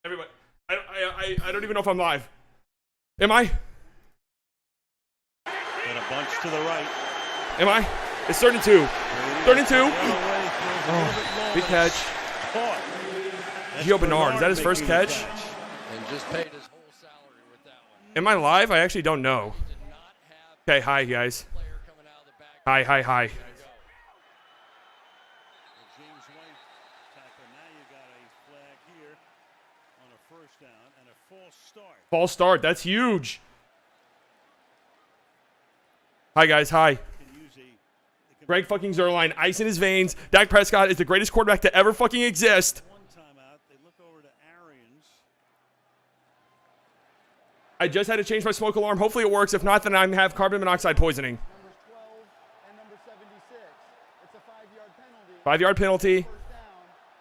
Everybody, I don't even know if I'm live. Am I? And a bunch to the right. Am I? It's 32. 32. Oh, big catch. Gio Bernard, is that his first catch? And just paid his whole salary with that one. Am I live? I actually don't know. Okay, hi guys. Hi. False start. That's huge. Hi guys. Hi. Greg fucking Zuerlein, ice in his veins. Dak Prescott is the greatest quarterback to ever fucking exist. I just had to change my smoke alarm. Hopefully it works. If not, then I have carbon monoxide poisoning. Numbers 12 and number 76. It's a 5-yard penalty. 5-yard penalty. First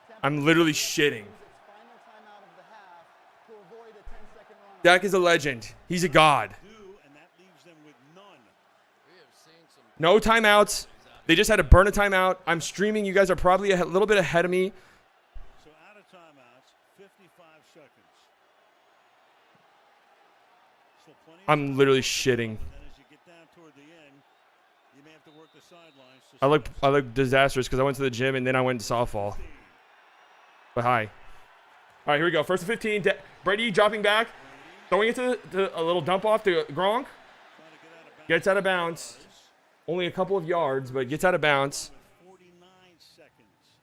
down. I'm literally shitting. Its final timeout of the half to avoid a 10-second run. Dak is a legend. He's a god. No timeouts. They just had to burn a timeout. I'm streaming. You guys are probably a little bit ahead of me. So out of timeouts, 55 seconds. So I'm literally shitting. and then as you get down toward the end, you may have to work the sidelines. I look disastrous because I went to the gym and then I went to softball. But hi. All right, here we go. First and 15. Brady dropping back, throwing it to a little dump off to Gronk. Gets out of bounds. Only a couple of yards, but gets out of bounds. 49 seconds.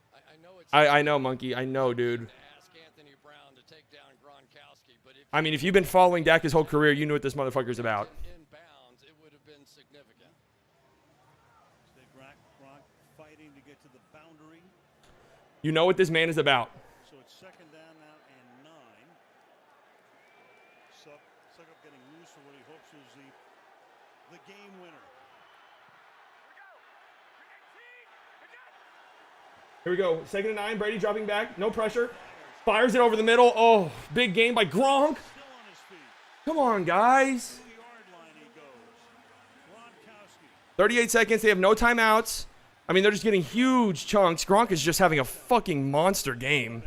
I know, Monkey. I know, dude. I mean, if you've been following Dak his whole career, you knew what this motherfucker's about. It would have been significant. Gronk fighting to get to the boundary. You know what this man is about. So it's second down now and 9. Suckup getting loose for what he hopes is the game winner. Here we go. Second and 9. Brady dropping back. No pressure. Fires it over the middle. Oh, big game by Gronk. Still on his feet. Come on, guys. 2-yard line he goes. Gronkowski. 38 seconds. They have no timeouts. I mean, they're just getting huge chunks. Gronk is just having a fucking monster game.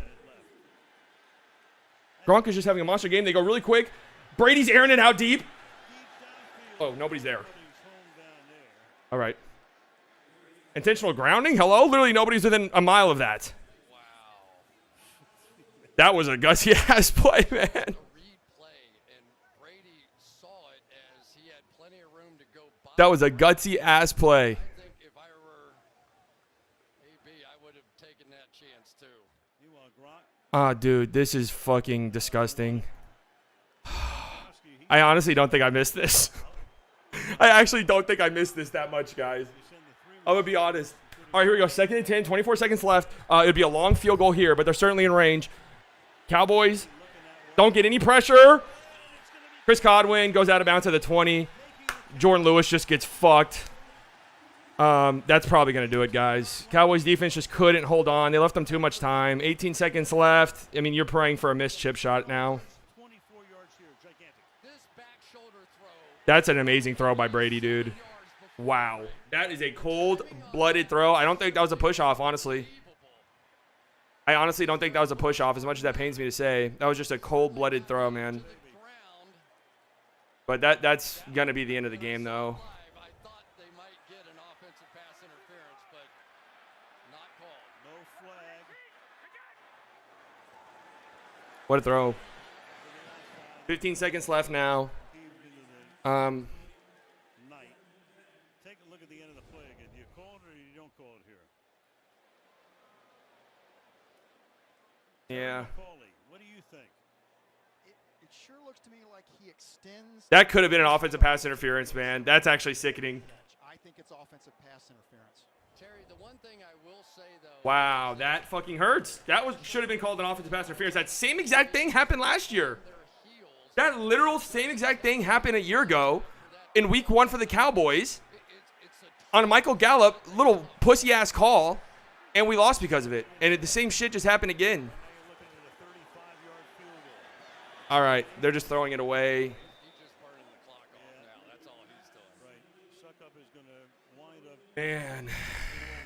Gronk is just having a monster game. They go really quick. Brady's airing it out deep. Oh, nobody's there. All right. Intentional grounding? Hello? Literally nobody's within a mile of that. Wow. That was a gutsy-ass play, man. Replay, and Brady saw it as he had plenty of room to go by. That was a gutsy-ass play. I think if I were AB, I would have taken that chance too. Meanwhile, Gronk. Ah, dude, this is fucking disgusting. I honestly don't think I missed this. I actually don't think I missed this that much, guys. I'm going to be honest. All right, here we go. Second and 10, 24 seconds left. It'd be a long field goal here, but they're certainly in range. Cowboys don't get any pressure. Chris Godwin goes out of bounds to the 20. Jordan Lewis just gets fucked. That's probably going to do it, guys. Cowboys defense just couldn't hold on. They left them too much time. 18 seconds left. I mean, you're praying for a missed chip shot now. 24 yards here, gigantic. This back shoulder throw. That's an amazing throw by Brady, dude. Wow. That is a cold-blooded throw. I don't think that was a push-off, honestly. I honestly don't think that was a push-off, as much as that pains me to say. That was just a cold-blooded throw, man. But that's going to be the end of the game, though. I thought they might get an offensive pass interference, but not called. No flag. What a throw. 15 seconds left now. Night. Take a look at the end of the play again. Do you call it or you don't call it here? Yeah. Paulie, what do you think? It sure looks to me like he extends. That could have been an offensive pass interference, man. That's actually sickening. I think it's offensive pass interference. Terry, the one thing I will say, though. Wow, that fucking hurts. That should have been called an offensive pass interference. That same exact thing happened last year. That literal same exact thing happened a year ago in week 1 for the Cowboys on a Michael Gallup little pussy-ass call, and we lost because of it. And the same shit just happened again. All right, they're just throwing it away. He's just burning the clock off now. That's all he's doing. Right. Suckup is going to wind up Man, in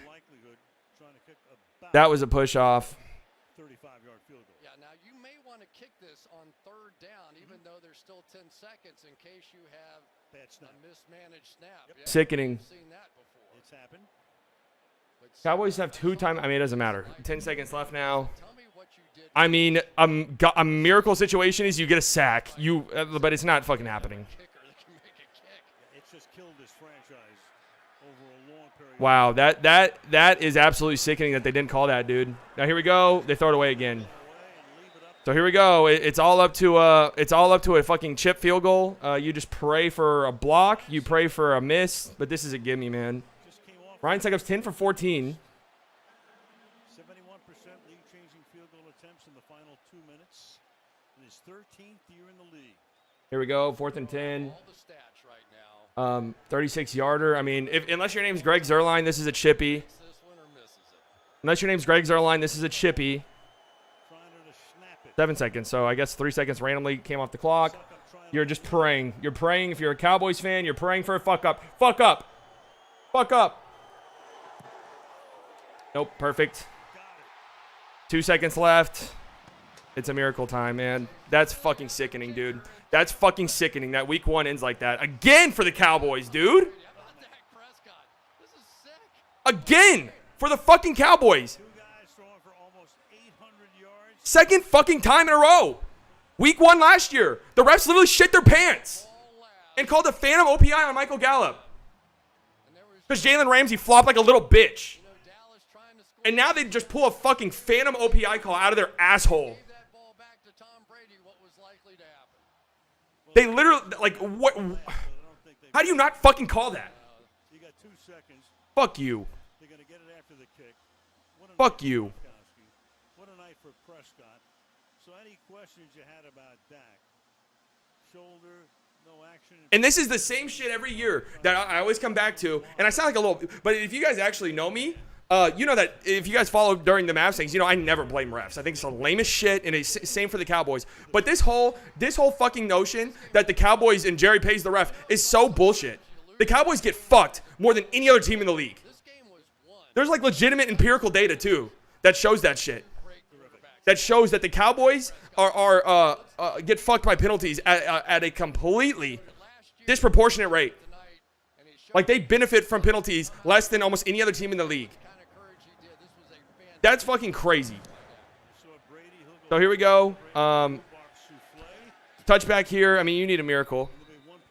all likelihood trying to kick a back. that was a push-off. 35-yard field goal. Yeah, now you may want to kick this on third down, even though there's still 10 seconds in case you have Bad snap. a mismanaged snap. Yeah, Sickening. I've seen that before. It's happened. But Cowboys have 2 time. I mean, it doesn't matter. 10 seconds left now. tell me what you did. I mean, a miracle situation is you get a sack. But it's not fucking happening. Kicker that can make a kick. It's just killed this franchise over a long period. Wow, that is absolutely sickening that they didn't call that, dude. Now here we go. They throw it away again. So here we go. It's all up to a fucking chip field goal. You just pray for a block. You pray for a miss. But this is a gimme, man. Just came off Ryan Succop's 10 for 14. 71% league-changing field goal attempts in the final 2 minutes. In his 13th year in the league. Here we go. 4th and 10. All the stats right now. 36-yarder. I mean, unless your name's Greg Zuerlein, this is a chippy. Makes this one or misses it. Unless your name's Greg Zuerlein, this is a chippy. Trying to snap it. 7 seconds. So I guess 3 seconds randomly came off the clock. You're just praying. You're praying. If you're a Cowboys fan, you're praying for a fuck up. Fuck up. Fuck up. Nope. Perfect. 2 seconds left. It's a miracle time, man. That's fucking sickening, dude. That's fucking sickening that week 1 ends like that. Again for the Cowboys, dude. How about Dak Prescott? This is sick. Again for the fucking Cowboys. 2 guys throwing for almost 800 yards. Second fucking time in a row. Week 1 last year. The refs literally shit their pants All loud. and called a phantom OPI on Michael Gallup. And there was, Because Jalen Ramsey flopped like a little bitch. Dallas trying to score. And now they just pull a fucking phantom OPI call out of their asshole. Gave that ball back to Tom Brady. What was likely to happen? They literally, like, what? How do you not fucking call that? You got 2 seconds. Fuck you. They're going to get it after the kick. What a Fuck night you. for Gronkowski. What a night for Prescott. So any questions you had about Dak? Shoulder, no action. And this is the same shit every year that I always come back to. And I sound like a little, but if you guys actually know me, you know that if you guys follow during the Mavs things, you know I never blame refs. I think it's the lamest shit, and it's same for the Cowboys. But this whole fucking notion that the Cowboys and Jerry pays the ref is so bullshit. The Cowboys get fucked more than any other team in the league. This game was won. There's like legitimate empirical data too that shows that shit. Great quarterback. That shows that the Cowboys get fucked by penalties at a completely Last year disproportionate rate. tonight, and he showed Like they benefit from penalties less than almost any other team in the league. the kind of courage he did. This was a fantastic. That's fucking crazy. So Brady, he'll go So here we go. box souffle. Touchback here. I mean, you need a miracle.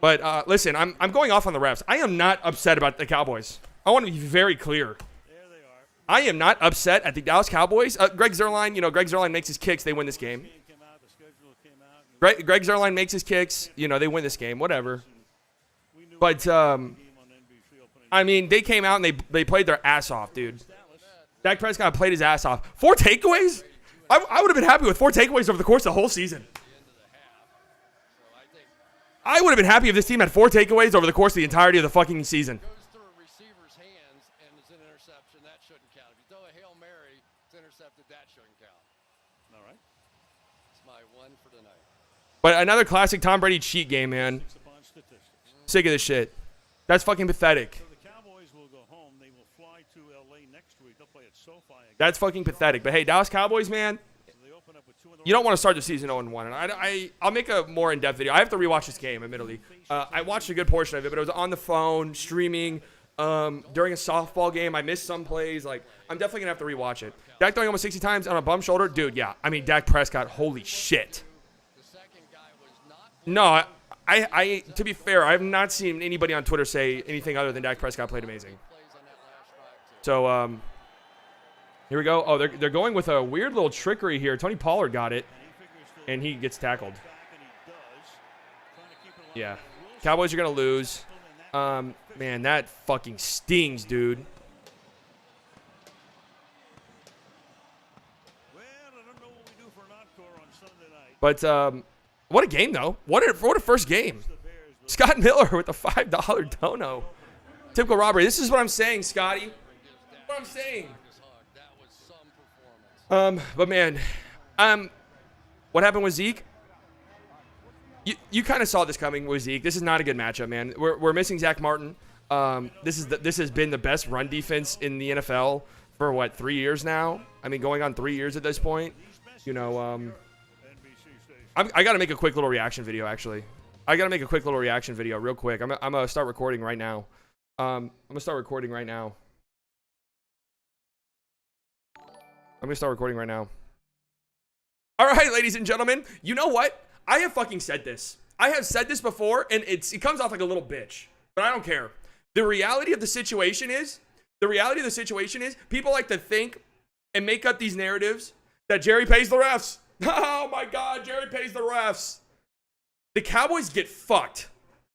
But listen, I'm going off on the refs. I am not upset about the Cowboys. I want to be very clear. There they are. I am not upset at the Dallas Cowboys. Greg Zuerlein, Greg Zuerlein makes his kicks. They win this game. Game came out, the schedule came out. and Greg Zuerlein makes his kicks. They win this game. Whatever. we knew But game on NBC opening. I mean, they came out and they played their ass off, dude. Dak Prescott played his ass off. 4 takeaways? I would have been happy with 4 takeaways over the course of the whole season. I would have been happy if this team had 4 takeaways over the course of the entirety of the fucking season. Goes through a receiver's hands and is an interception. That shouldn't count. If you throw a Hail Mary, it's intercepted. That shouldn't count. All right. It's my one for tonight. But another classic Tom Brady cheat game, man. It's upon statistics. Sick of this shit. That's fucking pathetic. So the Cowboys will go home. They will fly to L.A. next week. They'll play at SoFi again. That's fucking pathetic. But hey, Dallas Cowboys, man, So they open up with 2 in the you don't want to start the season 0-1. And I'll make a more in-depth video. I have to rewatch this game, admittedly. I watched a good portion of it, but it was on the phone, streaming, during a softball game. I missed some plays. Like, I'm definitely going to have to rewatch it. Dak throwing almost 60 times on a bum shoulder? Dude, yeah. I mean, Dak Prescott, holy shit. The second guy was not No, I to be fair, I have not seen anybody on Twitter say anything other than Dak Prescott played amazing. plays on that last drive, too. So, here we go. Oh, they're going with a weird little trickery here. Tony Pollard got it, and he gets tackled. back, and he does. Trying to keep it alive. Yeah. Cowboys are going to lose. Man, that fucking stings, dude. Well, I don't know what we do for an encore on Sunday night. But what a game, though. What a first game. The Bears will Scott Miller with a $5 dono. Typical robbery. This is what I'm saying, Scotty. What I'm saying. His hug. That was some performance. But man, what happened with Zeke? You kind of saw this coming with Zeke. This is not a good matchup, man. We're missing Zach Martin. This has been the best run defense in the NFL for what, 3 years now? I mean, going on 3 years at this point. You know, I got to make a quick little reaction video, actually. I got to make a quick little reaction video real quick. I'm going to start recording right now. I'm going to start recording right now. All right, ladies and gentlemen. You know what? I have fucking said this. I have said this before, and it comes off like a little bitch. But I don't care. The reality of the situation is, people like to think and make up these narratives that Jerry pays the refs. Oh my God, Jerry pays the refs. The Cowboys get fucked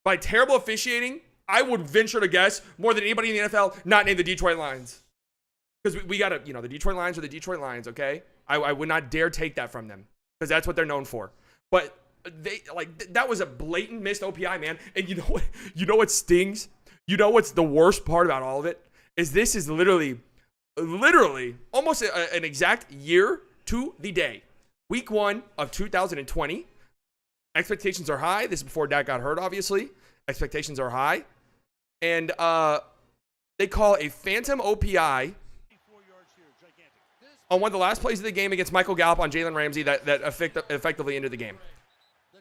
by terrible officiating. I would venture to guess more than anybody in the NFL not named the Detroit Lions. Because we got to, you know, the Detroit Lions are the Detroit Lions, okay? I would not dare take that from them because that's what they're known for. But that was a blatant missed OPI, man. And you know what? You know what stings? You know what's the worst part about all of it? Is this is literally almost an exact year to the day. Week 1 of 2020. Expectations are high. This is before Dak got hurt, obviously. Expectations are high. And they call a phantom OPI on one of the last plays of the game against Michael Gallup on Jalen Ramsey that effectively ended the game.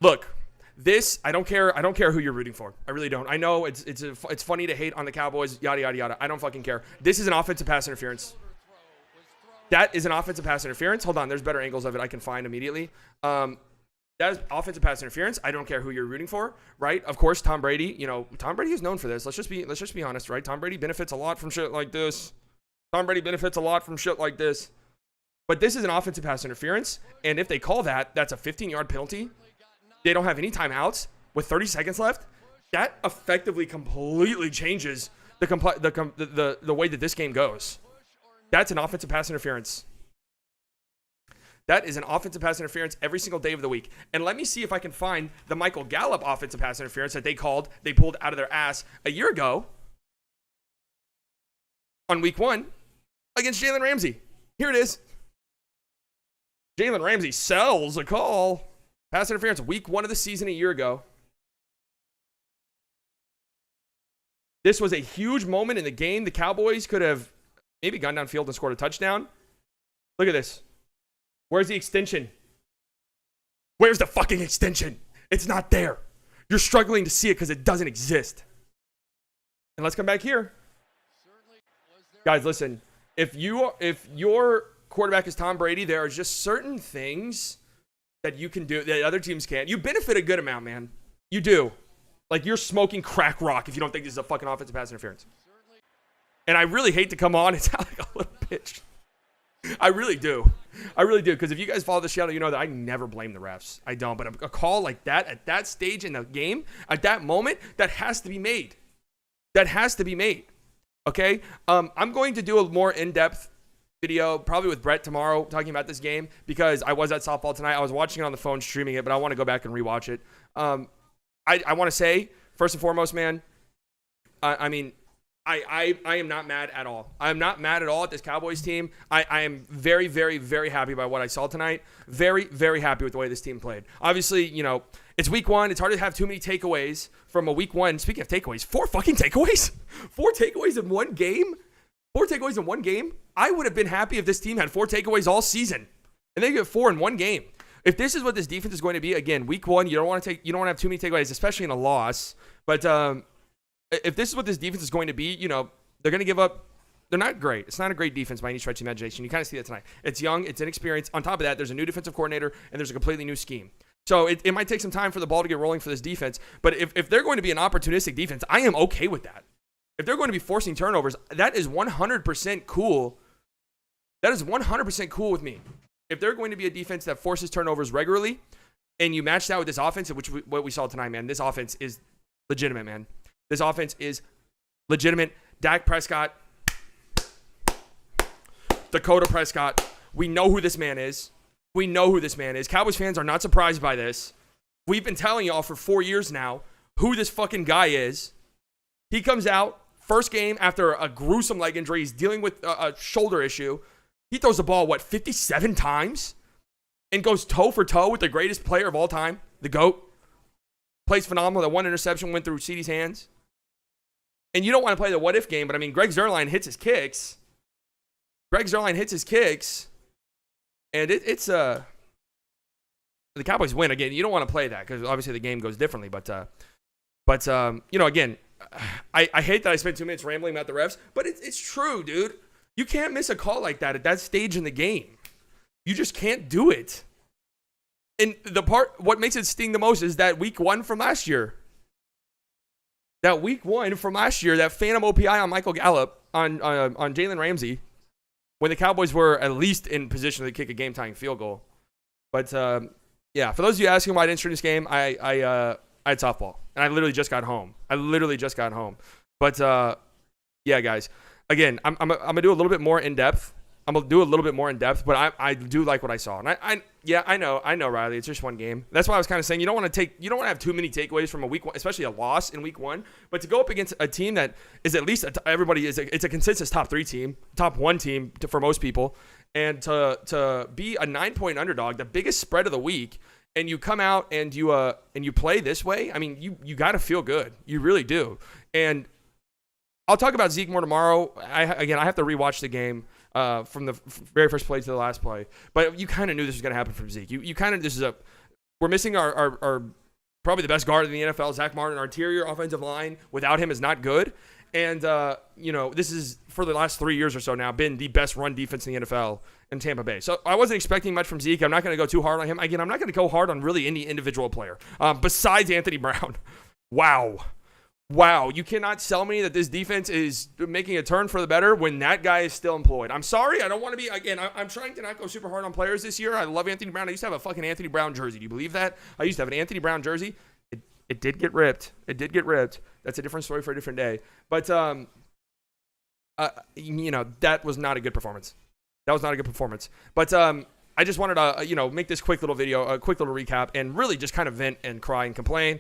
Look, this, I don't care who you're rooting for. I really don't. I know it's funny to hate on the Cowboys, yada, yada, yada. I don't fucking care. This is an offensive pass interference. That is an offensive pass interference. Hold on, there's better angles of it I can find immediately. That is offensive pass interference. I don't care who you're rooting for, right? Of course, Tom Brady, you know, Tom Brady is known for this. Let's just be honest, right? Tom Brady benefits a lot from shit like this. But this is an offensive pass interference, and if they call that, that's a 15-yard penalty. They don't have any timeouts with 30 seconds left. That effectively completely changes the way that this game goes. That's an offensive pass interference. That is an offensive pass interference every single day of the week. And let me see if I can find the Michael Gallup offensive pass interference that they pulled out of their ass a year ago on week 1 against Jalen Ramsey. Here it is. Jalen Ramsey sells a call. Pass interference week 1 of the season a year ago. This was a huge moment in the game. The Cowboys could have maybe gone downfield and scored a touchdown. Look at this. Where's the extension? Where's the fucking extension? It's not there. You're struggling to see it because it doesn't exist. And let's come back here. Guys, listen. If your quarterback is Tom Brady, there are just certain things that you can do that other teams can't. You benefit a good amount, man. You do. Like, you're smoking crack rock if you don't think this is a fucking offensive pass interference. And I really hate to come on and sound like a little bitch. I really do. Because if you guys follow the channel, you know that I never blame the refs. I don't. But a call like that at that stage in the game, at that moment, that has to be made. Okay? I'm going to do a more in-depth video, probably with Brett tomorrow, talking about this game because I was at softball tonight. I was watching it on the phone, streaming it, but I want to go back and rewatch it. I want to say, first and foremost, man, I mean, I am not mad at all. I'm not mad at all at this Cowboys team. I am very, very, very happy by what I saw tonight. Very, very happy with the way this team played. Obviously, you know, it's week 1. It's hard to have too many takeaways from a week 1. Speaking of takeaways, 4 fucking takeaways? 4 takeaways in one game? 4 takeaways in one game? I would have been happy if this team had 4 takeaways all season. And they get 4 in one game. If this is what this defense is going to be, again, week 1, you don't want to have too many takeaways, especially in a loss. But if this is what this defense is going to be, you know, they're going to give up. They're not great. It's not a great defense by any stretch of the imagination. You kind of see that tonight. It's young. It's inexperienced. On top of that, there's a new defensive coordinator, and there's a completely new scheme. So it might take some time for the ball to get rolling for this defense. But if they're going to be an opportunistic defense, I am okay with that. If they're going to be forcing turnovers, that is 100% cool. That is 100% cool with me. If they're going to be a defense that forces turnovers regularly, and you match that with this offense, what we saw tonight, man, this offense is legitimate, man. This offense is legitimate. Dak Prescott, Dakota Prescott, we know who this man is. Cowboys fans are not surprised by this. We've been telling y'all for 4 years now who this fucking guy is. He comes out, first game after a gruesome leg injury. He's dealing with a shoulder issue. He throws the ball, 57 times? And goes toe for toe with the greatest player of all time, the GOAT. Plays phenomenal. That one interception went through CeeDee's hands. And you don't want to play the what-if game, but I mean, Greg Zuerlein hits his kicks. Greg Zuerlein hits his kicks, and it's the Cowboys win again. You don't want to play that because obviously the game goes differently. But you know, again, I hate that I spent 2 minutes rambling about the refs, but it's true, dude. You can't miss a call like that at that stage in the game. You just can't do it. And what makes it sting the most is that week 1 from last year. That week 1 from last year, that phantom OPI on Michael Gallup on Jalen Ramsey, when the Cowboys were at least in position to kick a game-tying field goal. But yeah, for those of you asking why I didn't stream this game, I had softball, and I literally just got home. But yeah, guys, again, I'm gonna do a little bit more in depth. But I do like what I saw, and I know, Riley. It's just one game. That's why I was kind of saying you don't want to have too many takeaways from a week 1, especially a loss in week 1. But to go up against a team that is at least it's a consensus top 3 team, top 1 team for most people, and to be a 9-point underdog, the biggest spread of the week, and you come out and you play this way. I mean, you got to feel good. You really do. And I'll talk about Zeke more tomorrow. I have to rewatch the game. From the very first play to the last play, but you kind of knew this was going to happen from Zeke. We're missing our probably the best guard in the NFL, Zach Martin. Our interior offensive line without him is not good, and this is for the last 3 years or so now been the best run defense in the NFL in Tampa Bay. So I wasn't expecting much from Zeke. I'm not going to go too hard on him. Again, I'm not going to go hard on really any individual player besides Anthony Brown. Wow, you cannot sell me that this defense is making a turn for the better when that guy is still employed. I'm sorry. I don't want to be, again, I'm trying to not go super hard on players this year. I love Anthony Brown. I used to have a fucking Anthony Brown jersey. Do you believe that? I used to have an Anthony Brown jersey. It did get ripped. That's a different story for a different day. But, that was not a good performance. But, I just wanted to, make this quick little video, a quick little recap, and really just kind of vent and cry and complain.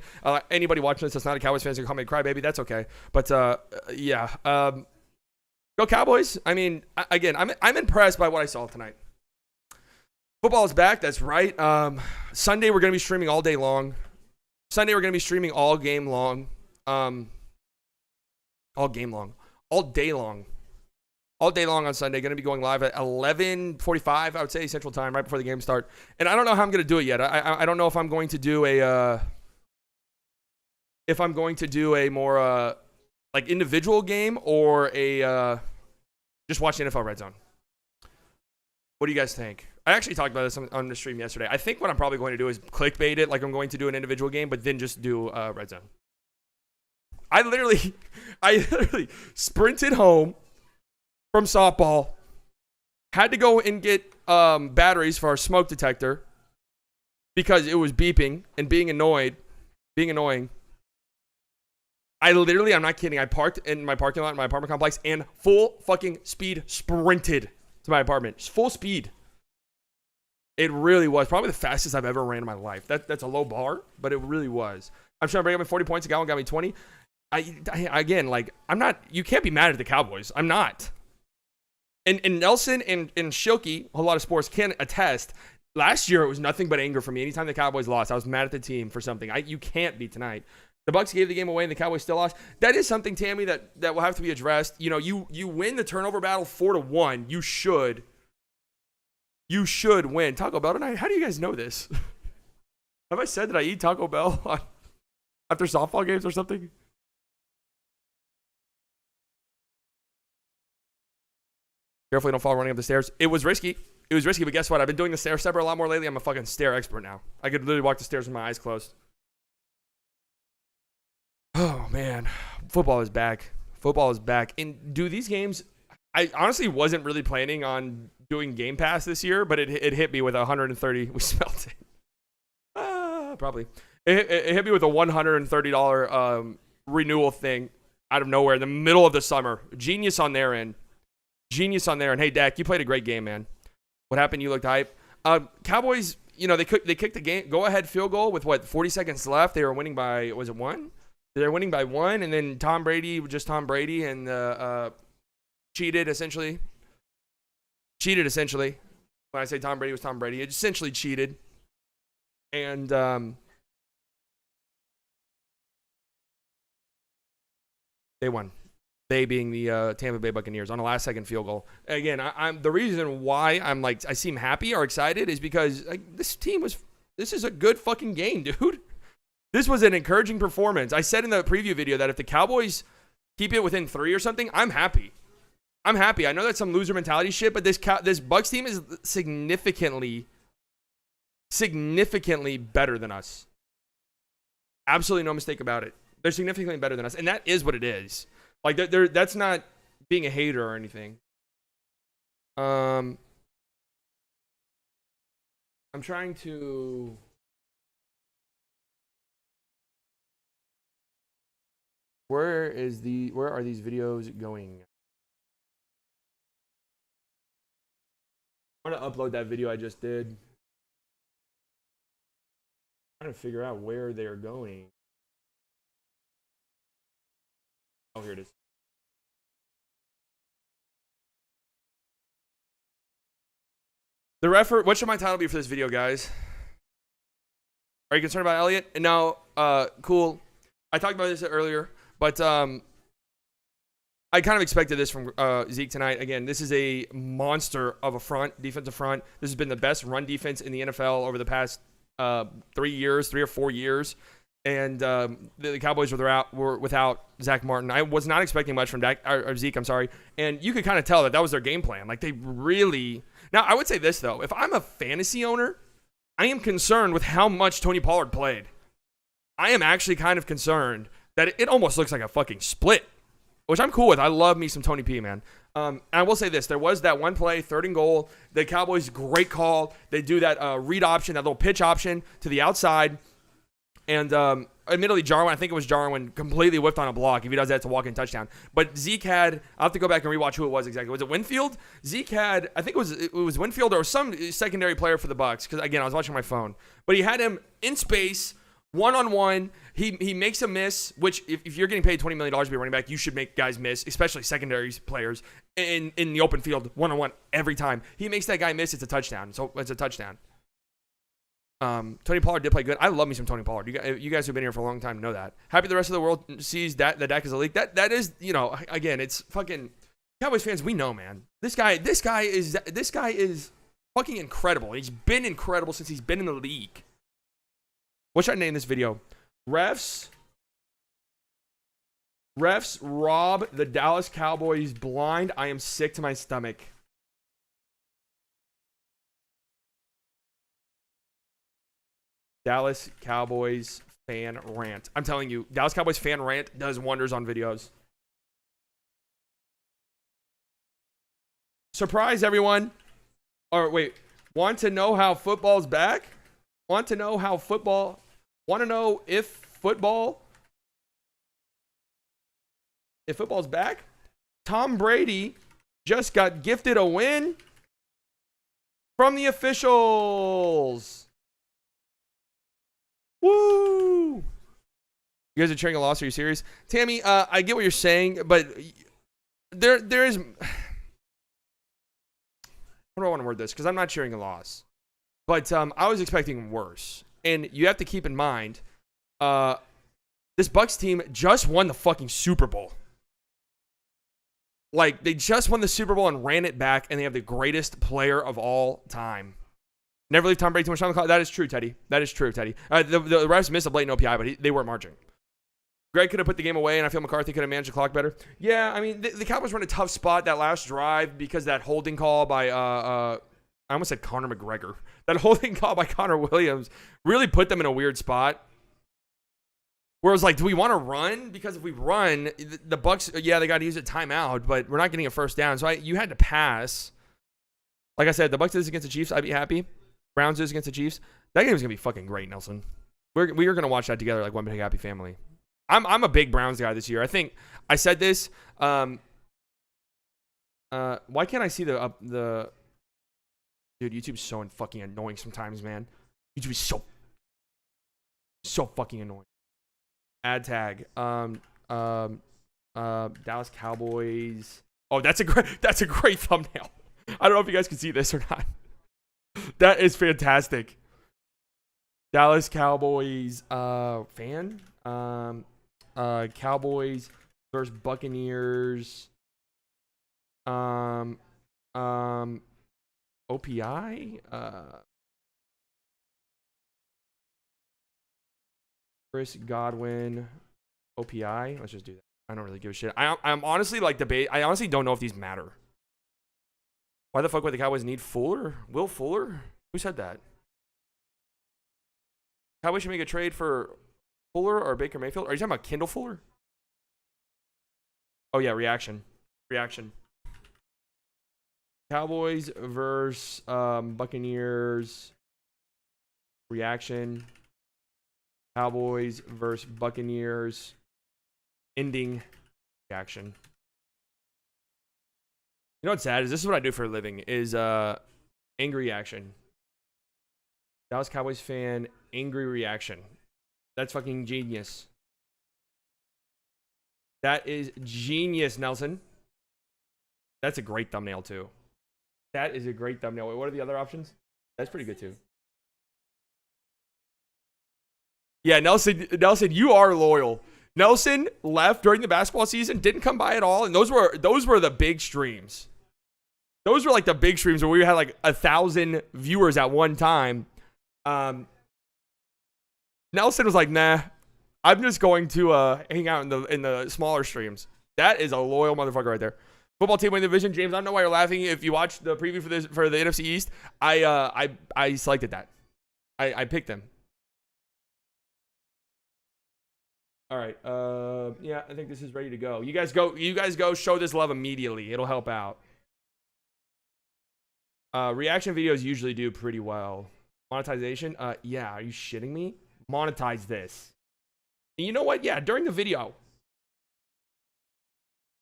Anybody watching this that's not a Cowboys fan is going to call me a crybaby. That's okay. But, yeah. Go Cowboys. I mean, again, I'm impressed by what I saw tonight. Football is back. That's right. Sunday, we're going to be streaming all day long. All game long. All day long on Sunday. Going to be going live at 11:45, I would say, Central Time, right before the game start. And I don't know how I'm going to do it yet. I don't know if I'm going to do a more like individual game or just watch the NFL Red Zone. What do you guys think? I actually talked about this on the stream yesterday. I think what I'm probably going to do is clickbait it like I'm going to do an individual game, but then just do Red Zone. I literally sprinted home from softball, had to go and get batteries for our smoke detector because it was beeping and being annoying. I'm not kidding. I parked in my parking lot in my apartment complex and full fucking speed sprinted to my apartment. Full speed. It really was probably the fastest I've ever ran in my life. That's a low bar, but it really was. I'm trying to bring up 40 points. A gallon got me 20. I'm not. You can't be mad at the Cowboys. I'm not. And Nelson and Shilkey, a lot of sports, can attest. Last year, it was nothing but anger for me. Anytime the Cowboys lost, I was mad at the team for something. You can't beat tonight. The Bucs gave the game away, and the Cowboys still lost. That is something, Tammy, that will have to be addressed. You win the turnover battle 4-1. You should win. Taco Bell tonight? How do you guys know this? Have I said that I eat Taco Bell after softball games or something? Carefully don't fall running up the stairs. It was risky, but guess what? I've been doing the stair stepper a lot more lately. I'm a fucking stair expert now. I could literally walk the stairs with my eyes closed. Oh, man. Football is back. And do these games... I honestly wasn't really planning on doing Game Pass this year, but it hit me with 130... We smelled it. Probably. It hit me with a $130 renewal thing out of nowhere in the middle of the summer. Genius on their end. And hey, Dak, you played a great game, man. What happened? You looked hype. Cowboys, they kicked the game go-ahead field goal with 40 seconds left. They were winning by, was it 1? They were winning by 1, and then Tom Brady, and cheated essentially. When I say Tom Brady was Tom Brady, it essentially cheated. And they won. They being the Tampa Bay Buccaneers on a last-second field goal. Again, I'm the reason why I seem happy or excited is because this is a good fucking game, dude. This was an encouraging performance. I said in the preview video that if the Cowboys keep it within 3 or something, I'm happy. I'm happy. I know that's some loser mentality shit, but this Bucs team is significantly better than us. Absolutely no mistake about it. They're significantly better than us, and that is what it is. Like, that's not being a hater or anything. I'm trying to... Where are these videos going? I want to upload that video I just did. I'm trying to figure out where they're going. Oh, here it is. What should my title be for this video, guys? Are you concerned about Elliott? And now, cool. I talked about this earlier, but I kind of expected this from Zeke tonight. Again, this is a monster of a defensive front. This has been the best run defense in the NFL over the past 3 or 4 years. And the Cowboys were without Zach Martin. I was not expecting much from Zeke. I'm sorry. And you could kind of tell that was their game plan. Like, they really... Now, I would say this, though. If I'm a fantasy owner, I am concerned with how much Tony Pollard played. I am actually kind of concerned that it almost looks like a fucking split, which I'm cool with. I love me some Tony P, man. And I will say this. There was that one play, 3rd and goal. The Cowboys, great call. They do that read option, that little pitch option to the outside. And admittedly, I think it was Jarwin, completely whiffed on a block. If he does that, it's a walk-in touchdown. But Zeke had, I'll have to go back and rewatch who it was exactly. Was it Winfield? Zeke had, I think it was Winfield or some secondary player for the Bucs. Because, again, I was watching my phone. But he had him in space, one-on-one. He makes a miss, which if you're getting paid $20 million to be a running back, you should make guys miss, especially secondary players, in the open field, one-on-one every time. He makes that guy miss, it's a touchdown. So it's a touchdown. Tony Pollard did play good. I love me some Tony Pollard. You guys who've been here for a long time know that. Happy the rest of the world sees that Dak is a leak. That is, again, it's fucking Cowboys fans. We know, man. This guy is fucking incredible. He's been incredible since he's been in the league. What should I name this video? Refs rob the Dallas Cowboys blind. I am sick to my stomach. Dallas Cowboys fan rant. I'm telling you, Dallas Cowboys fan rant does wonders on videos. Surprise, everyone. Or wait, want to know how football's back? Want to know if football's back? Tom Brady just got gifted a win from the officials. Woo! You guys are cheering a loss? Are you serious? Tammy, I get what you're saying, but there is... How do I want to word this? Because I'm not cheering a loss. But I was expecting worse. And you have to keep in mind, this Bucs team just won the fucking Super Bowl. Like, they just won the Super Bowl and ran it back, and they have the greatest player of all time. Never leave Tom Brady too much time on the clock. That is true, Teddy. The refs missed a blatant OPI, but they weren't marching. Greg could have put the game away, and I feel McCarthy could have managed the clock better. Yeah, I mean, the Cowboys were in a tough spot that last drive because that holding call by, I almost said Conor McGregor. That holding call by Connor Williams really put them in a weird spot. Where it was like, do we want to run? Because if we run, the Bucs, yeah, they got to use a timeout, but we're not getting a first down. So you had to pass. Like I said, the Bucs did this against the Chiefs. I'd be happy. Browns is against the Chiefs. That game's going to be fucking great, Nelson. We are going to watch that together like one big happy family. I'm a big Browns guy this year. I think I said this. Why can't I see the... Dude, YouTube's so fucking annoying sometimes, man. YouTube is so fucking annoying. Ad tag. Dallas Cowboys. Oh, that's a great thumbnail. I don't know if you guys can see this or not. That is fantastic. Dallas Cowboys fan. Cowboys versus Buccaneers. OPI. Chris Godwin. OPI. Let's just do that. I don't really give a shit. I'm honestly like debate. I honestly don't know if these matter. Why the fuck would the Cowboys need Fuller? Will Fuller? Who said that? Cowboys should make a trade for Fuller or Baker Mayfield? Are you talking about Kendall Fuller? Oh yeah, reaction. Cowboys versus Buccaneers. Reaction. Cowboys versus Buccaneers. Ending reaction. You know what's sad is this is what I do for a living is angry reaction. Dallas Cowboys fan, angry reaction. That's fucking genius. That is genius, Nelson. That's a great thumbnail too. That is a great thumbnail. Wait, what are the other options? That's pretty good too. Yeah, Nelson, you are loyal. Nelson left during the basketball season, didn't come by at all, and those were the big streams. Those were like the big streams where we had like 1,000 viewers at one time. Nelson was like, nah, I'm just going to hang out in the smaller streams. That is a loyal motherfucker right there. Football team win the division. James, I don't know why you're laughing. If you watched the preview for the NFC East, I selected that. I picked them. All right. Yeah, I think this is ready to go. You guys go show this love immediately. It'll help out. Reaction videos usually do pretty well. Monetization? Yeah, are you shitting me? Monetize this. And you know what? Yeah, during the video.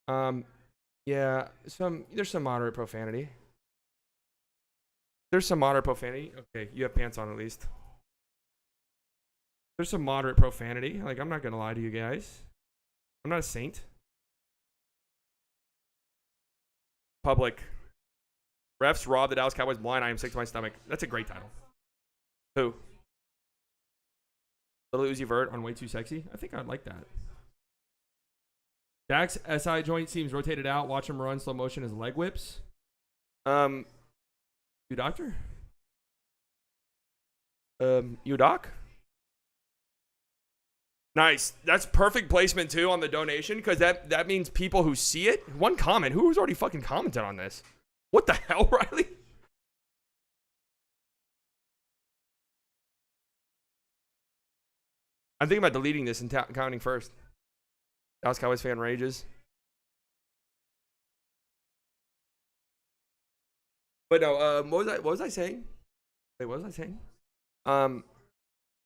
Yeah, there's some moderate profanity. Okay, you have pants on at least. There's some moderate profanity. Like, I'm not gonna lie to you guys. I'm not a saint. Public. Refs rob the Dallas Cowboys blind. I am sick to my stomach. That's a great title. Who? Little Uzi Vert on Way Too Sexy? I think I'd like that. Dak's SI joint seems rotated out. Watch him run slow motion as leg whips. You doctor? You doc? Nice. That's perfect placement too on the donation because that means people who see it. One comment. Who's already fucking commented on this? What the hell, Riley? I'm thinking about deleting this and counting first. Dallas Cowboys fan rages. But no, what was I saying? Wait, what was I saying?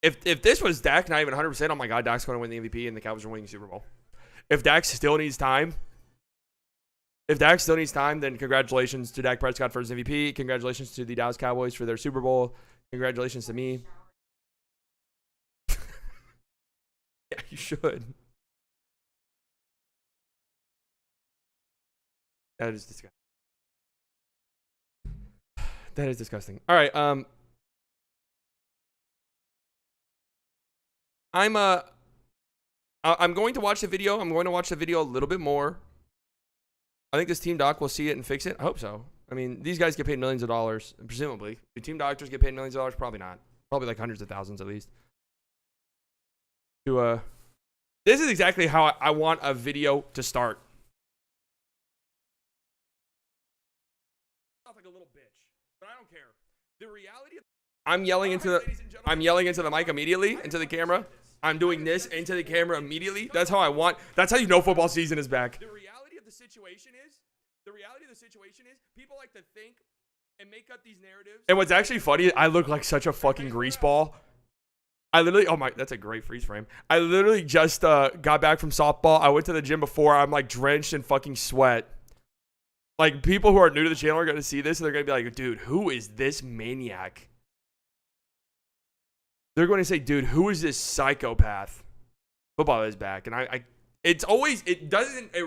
If this was Dak not even 100%, oh my god, Dak's going to win the MVP and the Cowboys are winning the Super Bowl. If Dak still needs time, then congratulations to Dak Prescott for his MVP. Congratulations to the Dallas Cowboys for their Super Bowl. Congratulations to me. Yeah, you should. That is disgusting. That is disgusting. All right, I'm going to watch the video. I'm going to watch the video a little bit more. I think this team doc will see it and fix it. I hope so. I mean, these guys get paid millions of dollars, presumably. Do team doctors get paid millions of dollars? Probably not. Probably like hundreds of thousands at least. This is exactly how I want a video to start. Like a little bitch, but I don't care. The reality of I'm yelling into the mic immediately, into the camera. I'm doing this into the camera immediately. That's how I want. That's how you know football season is back. The reality of the situation is people like to think and make up these narratives. And what's actually funny, I look like such a fucking greaseball. That's a great freeze frame. I literally just got back from softball. I went to the gym before. I'm like drenched in fucking sweat. Like, people who are new to the channel are going to see this and they're going to be like, dude, who is this maniac? They're going to say, dude, who is this psychopath? Football is back. And it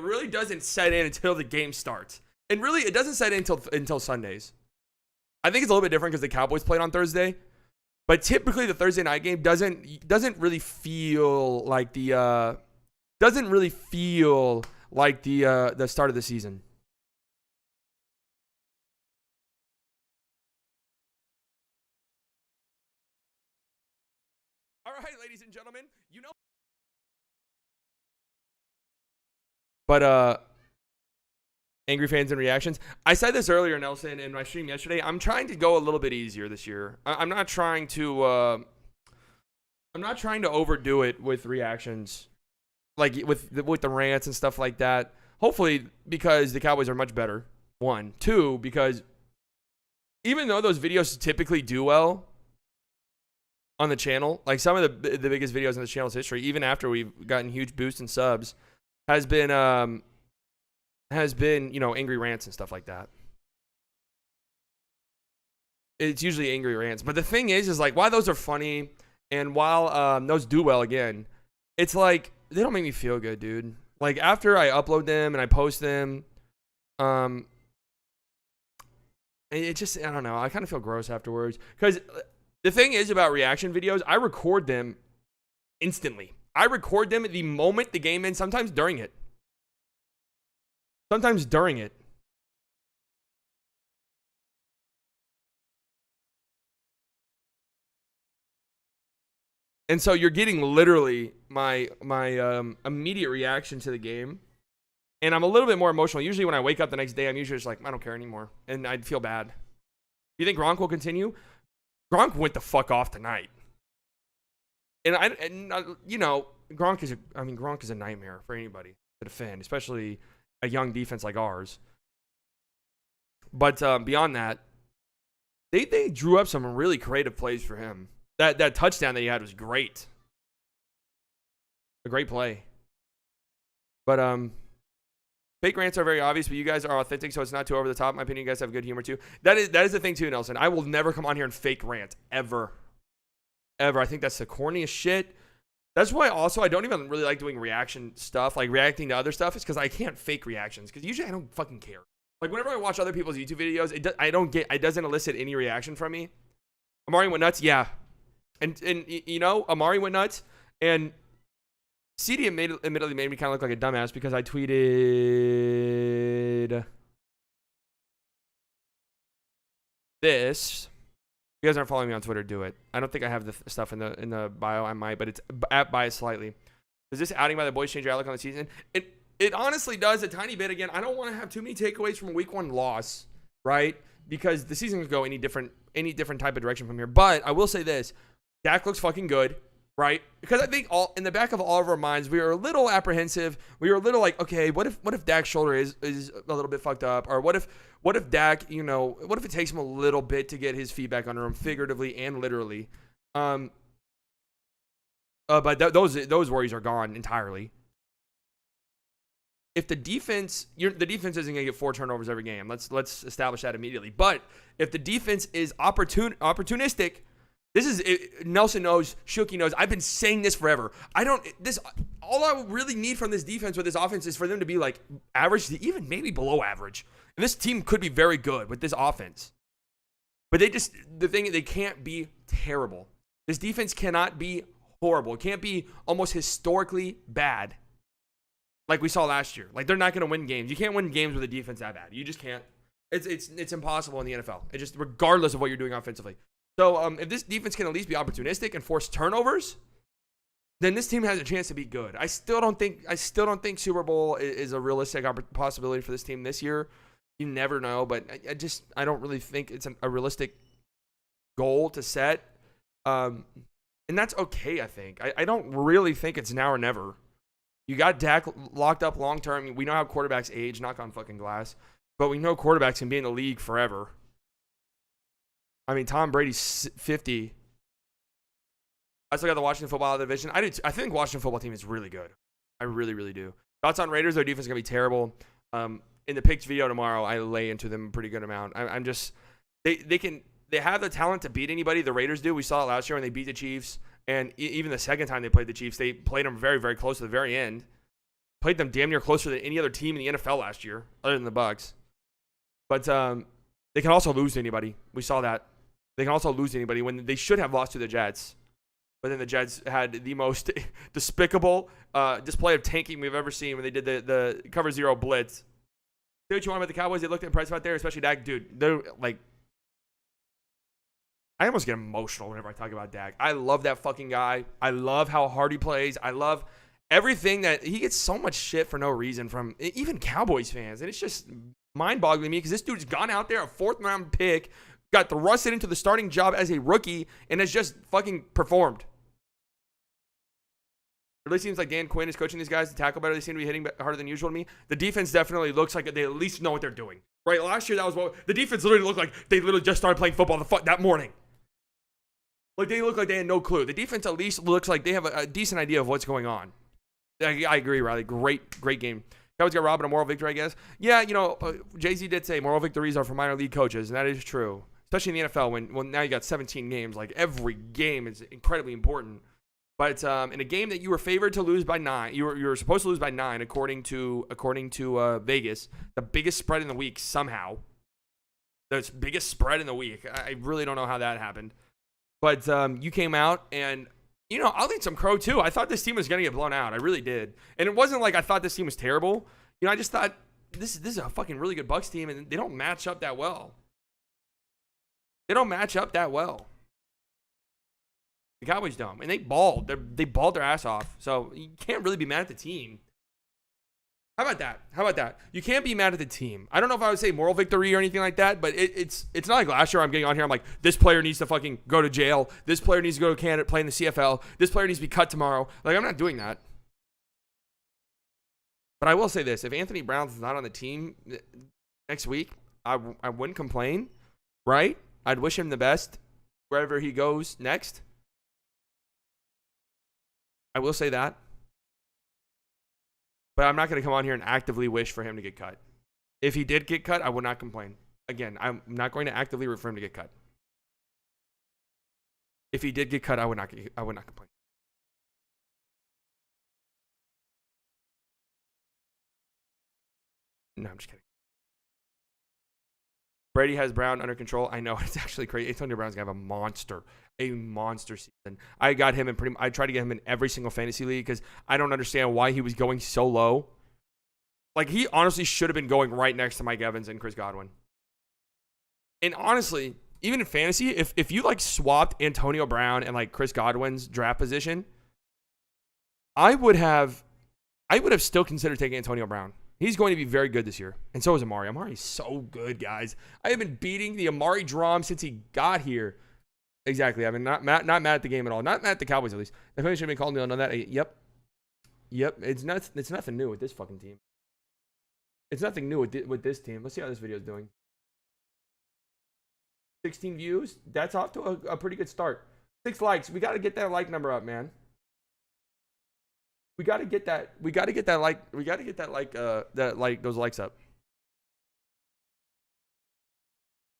really doesn't set in until the game starts. And really, it doesn't set in until Sundays. I think it's a little bit different because the Cowboys played on Thursday. But typically the Thursday night game doesn't really feel like the doesn't really feel like the start of the season. All right, ladies and gentlemen, you know. But angry fans and reactions. I said this earlier, Nelson, in my stream yesterday. I'm trying to go a little bit easier this year. I'm not trying to overdo it with reactions, like with the rants and stuff like that. Hopefully, because the Cowboys are much better. 1, 2, because even though those videos typically do well on the channel, like some of the biggest videos in the channel's history, even after we've gotten huge boosts in subs, has been angry rants and stuff like that. It's usually angry rants, but the thing is like while those are funny and while those do well again, it's like they don't make me feel good, dude. Like after I upload them and I post them, it just, I don't know, I kind of feel gross afterwards. Because the thing is about reaction videos, I record them instantly. I record them at the moment the game ends, sometimes during it. And so you're getting literally my immediate reaction to the game. And I'm a little bit more emotional. Usually when I wake up the next day, I'm usually just like, I don't care anymore. And I'd feel bad. You think Gronk will continue? Gronk went the fuck off tonight. And Gronk is a nightmare for anybody to defend, especially a young defense like ours. But beyond that, they drew up some really creative plays for him. That touchdown that he had was great. A great play. But fake rants are very obvious, but you guys are authentic, so it's not too over the top. In my opinion, you guys have good humor too. That is the thing too, Nelson. I will never come on here and fake rant ever. I think that's the corniest shit. That's why also I don't even really like doing reaction stuff, like reacting to other stuff, is because I can't fake reactions. Because usually I don't fucking care. Like whenever I watch other people's YouTube videos, it doesn't elicit any reaction from me. Amari went nuts, yeah, and Amari went nuts, and CD admittedly made me kind of look like a dumbass because I tweeted this. If you guys aren't following me on Twitter, do it. I don't think I have the stuff in the bio. I might, but it's at bias slightly. Does this outing by the boys change your outlook on the season? It honestly does a tiny bit. Again, I don't want to have too many takeaways from a week 1 loss, right? Because the season could go any different type of direction from here. But I will say this: Dak looks fucking good, right? Because I think in the back of all of our minds, we were a little apprehensive. We were a little like, okay, what if Dak's shoulder is a little bit fucked up, or what if Dak, what if it takes him a little bit to get his feet back under him, figuratively and literally? But those worries are gone entirely. If the defense isn't gonna get 4 turnovers every game, let's establish that immediately. But if the defense is opportunistic. This is Nelson knows, Shuki knows. I've been saying this forever. All I really need from this defense with this offense is for them to be like average to even maybe below average. And this team could be very good with this offense. But they can't be terrible. This defense cannot be horrible. It can't be almost historically bad like we saw last year. Like they're not going to win games. You can't win games with a defense that bad. You just can't. It's impossible in the NFL. It just, regardless of what you're doing offensively. So if this defense can at least be opportunistic and force turnovers, then this team has a chance to be good. I still don't think Super Bowl is a realistic possibility for this team this year. You never know, but I don't really think it's a realistic goal to set. And that's okay, I think. I don't really think it's now or never. You got Dak locked up long term. We know how quarterbacks age, knock on fucking glass. But we know quarterbacks can be in the league forever. I mean, Tom Brady's 50. I still got the Washington football division. I think Washington football team is really good. I really, really do. Thoughts on Raiders? Their defense is going to be terrible. In the picks video tomorrow, I lay into them a pretty good amount. I'm just, they have the talent to beat anybody. The Raiders do. We saw it last year when they beat the Chiefs. And even the second time they played the Chiefs, they played them very, very close to the very end. Played them damn near closer than any other team in the NFL last year, other than the Bucs. But they can also lose to anybody. We saw that. They can also lose to anybody when they should have lost to the Jets. But then the Jets had the most despicable display of tanking we've ever seen when they did the cover 0 blitz. Say what you want about the Cowboys. They looked impressive out there, especially Dak. Dude, they're like, I almost get emotional whenever I talk about Dak. I love that fucking guy. I love how hard he plays. I love everything that he gets so much shit for no reason from even Cowboys fans. And it's just mind-boggling to me because this dude's gone out there, a 4th-round pick, got thrusted into the starting job as a rookie, and has just fucking performed. It really seems like Dan Quinn is coaching these guys to tackle better. They seem to be hitting harder than usual to me. The defense definitely looks like they at least know what they're doing. Right? Last year, that was what the defense literally looked like. They literally just started playing football that morning. Like, they look like they had no clue. The defense at least looks like they have a decent idea of what's going on. I agree, Riley. Great game. Cowboys got robbed in a moral victory, I guess. Yeah, Jay-Z did say moral victories are for minor league coaches, and that is true. Especially in the NFL when now you got 17 games. Like, every game is incredibly important. But in a game that you were favored to lose by 9, you were supposed to lose by 9 according to Vegas, the biggest spread in the week somehow. The biggest spread in the week. I really don't know how that happened. But you came out and, I'll eat some crow too. I thought this team was going to get blown out. I really did. And it wasn't like I thought this team was terrible. I just thought this is a fucking really good Bucs team, and they don't match up that well. The Cowboys don't. And they balled. They balled their ass off. So you can't really be mad at the team. How about that? You can't be mad at the team. I don't know if I would say moral victory or anything like that, but it's not like last year I'm getting on here. I'm like, this player needs to fucking go to jail. This player needs to go to Canada, play in the CFL. This player needs to be cut tomorrow. Like, I'm not doing that. But I will say this. If Anthony Brown's not on the team next week, I wouldn't complain, right? I'd wish him the best wherever he goes next. I will say that. But I'm not going to come on here and actively wish for him to get cut. If he did get cut, I would not complain. Again, I'm not going to actively root for him to get cut. If he did get cut, I would not complain. No, I'm just kidding. Brady has Brown under control. I know, it's actually crazy. Antonio Brown's going to have a monster season. I got him I tried to get him in every single fantasy league because I don't understand why he was going so low. Like, he honestly should have been going right next to Mike Evans and Chris Godwin. And honestly, even in fantasy, if you like swapped Antonio Brown and like Chris Godwin's draft position, I would have still considered taking Antonio Brown. He's going to be very good this year. And so is Amari. Amari's so good, guys. I have been beating the Amari drum since he got here. Exactly. I mean, not mad at the game at all. Not mad at the Cowboys, at least. The should have been called on that. Yep. It's nothing new with this fucking team. It's nothing new with this team. Let's see how this video is doing. 16 views. That's off to a pretty good start. 6 likes. We got to get that like number up, man. We got to get that. We got to get that like. We got to get that those likes up.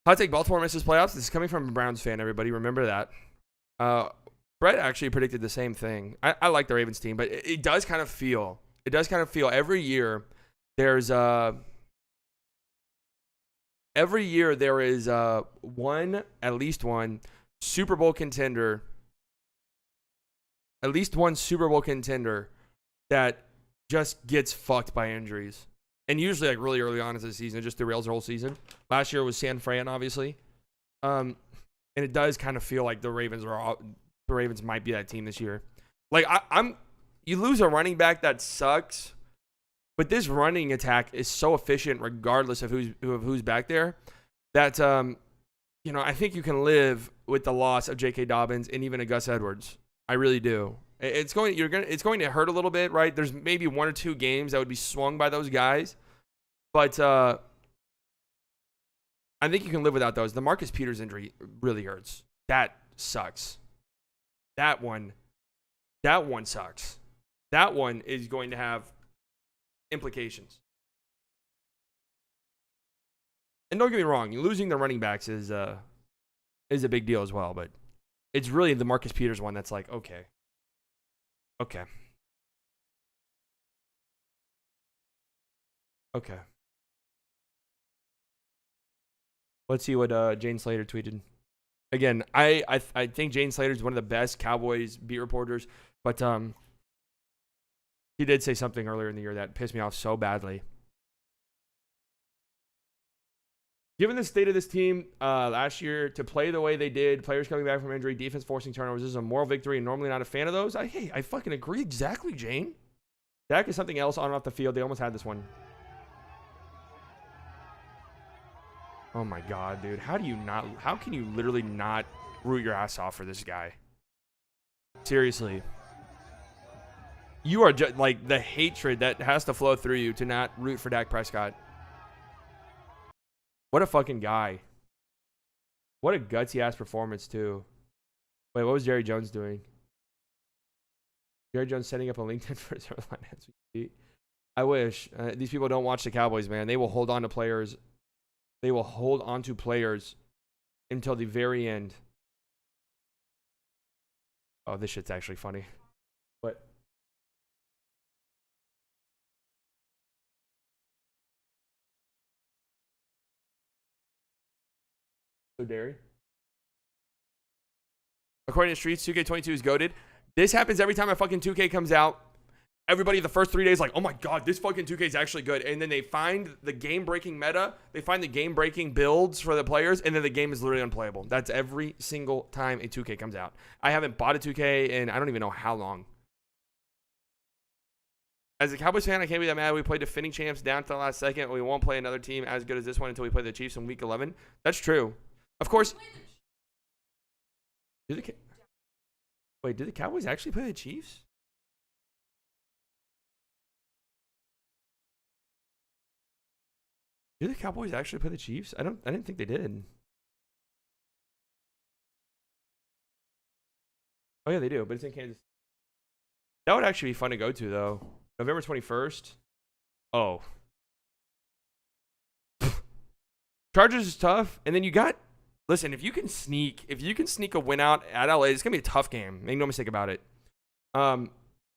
Hot take: Baltimore misses playoffs. This is coming from a Browns fan. Everybody remember that. Brett actually predicted the same thing. I like the Ravens team, but it does kind of feel. Every year there is at least one Super Bowl contender. At least one Super Bowl contender that just gets fucked by injuries. And usually, like, really early on in the season, it just derails the whole season. Last year was San Fran, obviously. And it does kind of feel like the Ravens might be that team this year. Like, you lose a running back, that sucks. But this running attack is so efficient regardless of who's back there that, I think you can live with the loss of J.K. Dobbins and even a Gus Edwards. I really do. It's going to hurt a little bit, right? There's maybe 1 or 2 games that would be swung by those guys, but I think you can live without those. The Marcus Peters injury really hurts. That sucks. That one sucks. That one is going to have implications. And don't get me wrong, losing the running backs is a big deal as well, but it's really the Marcus Peters one that's like, okay. Let's see what Jane Slater tweeted. Again, I think Jane Slater is one of the best Cowboys beat reporters, but he did say something earlier in the year that pissed me off so badly. Given the state of this team last year, to play the way they did, players coming back from injury, defense forcing turnovers, this is a moral victory, and normally not a fan of those. I fucking agree exactly, Jane. Dak is something else on and off the field. They almost had this one. Oh my God, dude. How can you literally not root your ass off for this guy? Seriously. You are just like the hatred that has to flow through you to not root for Dak Prescott. What a fucking guy. What a gutsy ass performance too. Wait, what was Jerry Jones doing? Jerry Jones setting up a LinkedIn for his line. I wish. These people don't watch the Cowboys, man. They will hold on to players. They will hold on to players until the very end. Oh, this shit's actually funny. What? So dairy. According to Streets, 2K22 is goated. This happens every time a fucking 2K comes out. Everybody the first 3 days like, oh my God, this fucking 2K is actually good. And then they find the game-breaking meta. They find the game-breaking builds for the players. And then the game is literally unplayable. That's every single time a 2K comes out. I haven't bought a 2K in I don't even know how long. As a Cowboys fan, I can't be that mad. We played defending champs down to the last second. We won't play another team as good as this one until we play the Chiefs in week 11. That's true. Of course. Wait, did the Cowboys actually play the Chiefs? Did the Cowboys actually play the Chiefs? I didn't think they did. Oh yeah, they do, but it's in Kansas. That would actually be fun to go to though. November 21st. Oh. Chargers is tough, and then you got listen, if you can sneak a win out at LA, it's gonna be a tough game. Make no mistake about it.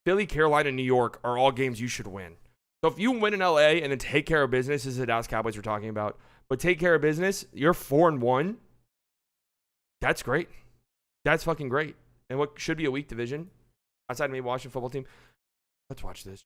Philly, Carolina, New York are all games you should win. So if you win in LA and then take care of business, this is the Dallas Cowboys we're talking about, but take care of business, you're 4-1. That's great. That's fucking great. And what should be a weak division, outside of maybe Washington football team. Let's watch this.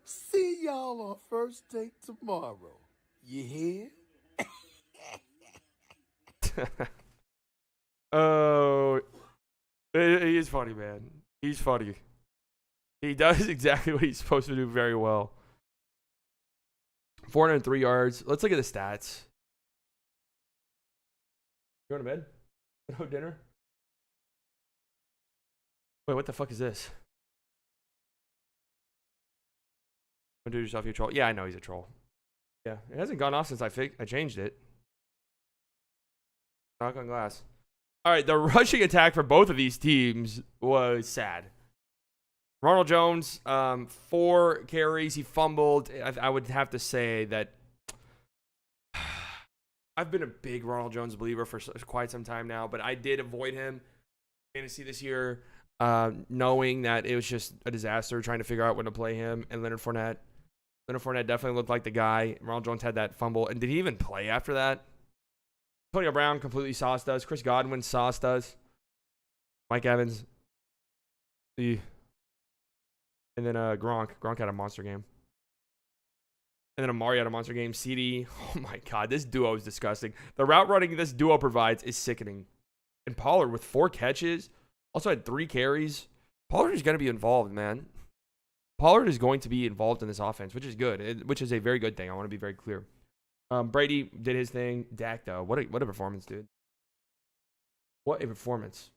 See y'all on first date tomorrow. You hear? Oh, he is funny, man. He's funny. He does exactly what he's supposed to do very well. 403 yards. Let's look at the stats. You going to bed? No dinner? Wait, what the fuck is this? Don't do yourself, you troll. Yeah, I know he's a troll. Yeah, it hasn't gone off since I changed it. Knock on glass. All right, the rushing attack for both of these teams was sad. Ronald Jones, 4 carries. He fumbled. I would have to say that I've been a big Ronald Jones believer for quite some time now, but I did avoid him in fantasy this year, knowing that it was just a disaster trying to figure out when to play him. And Leonard Fournette definitely looked like the guy. Ronald Jones had that fumble. And did he even play after that? Antonio Brown completely sauced us. Chris Godwin sauced us. Mike Evans. And then Gronk. Gronk had a monster game. And then Amari had a monster game. CD. Oh my God, this duo is disgusting. The route running this duo provides is sickening. And Pollard with 4 catches. Also had 3 carries. Pollard is going to be involved, man. Pollard is going to be involved in this offense, which is good. Which is a very good thing. I want to be very clear. Brady did his thing. Dak, though. What a performance, dude. What a performance.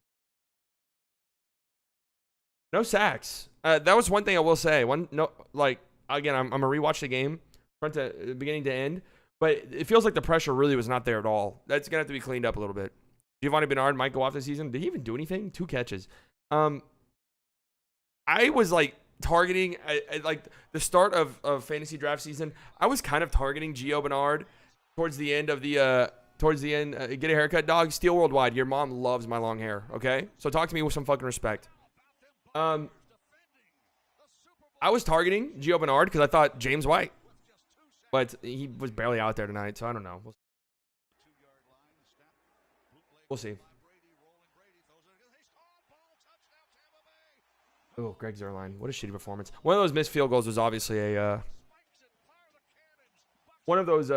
No sacks. That was one thing I will say. Again, I'm going to rewatch the game front to beginning to end, but it feels like the pressure really was not there at all. That's going to have to be cleaned up a little bit. Giovanni Bernard might go off this season. Did he even do anything? 2 catches. I was targeting at the start of fantasy draft season. I was kind of targeting Gio Bernard towards the end of the towards the end. Get a haircut, dog. Steel Worldwide. Your mom loves my long hair, okay? So talk to me with some fucking respect. I was targeting Gio Bernard because I thought James White. But he was barely out there tonight, so I don't know. We'll see. Oh, Greg Zuerlein. What a shitty performance. One of those missed field goals was obviously a... one of those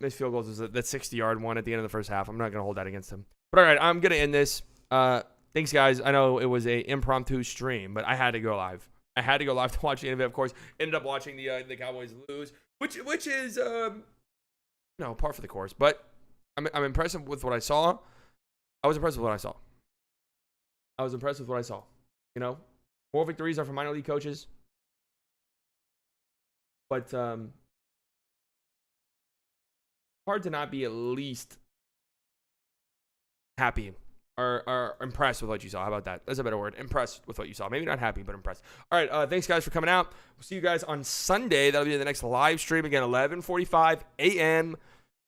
missed field goals was that 60-yard one at the end of the first half. I'm not going to hold that against him. But all right, I'm going to end this. Thanks, guys. I know it was a impromptu stream, but I had to go live. I had to go live to watch the end of it, of course. Ended up watching the Cowboys lose, which is par for the course. But I'm impressed with what I saw. I was impressed with what I saw. You know, more victories are from minor league coaches. But hard to not be at least happy or impressed with what you saw. How about that? That's a better word. Impressed with what you saw. Maybe not happy, but impressed. All right. Thanks, guys, for coming out. We'll see you guys on Sunday. That'll be the next live stream. Again, 11:45 a.m.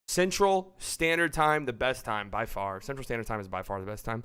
Central Standard Time, the best time by far. Central Standard Time is by far the best time.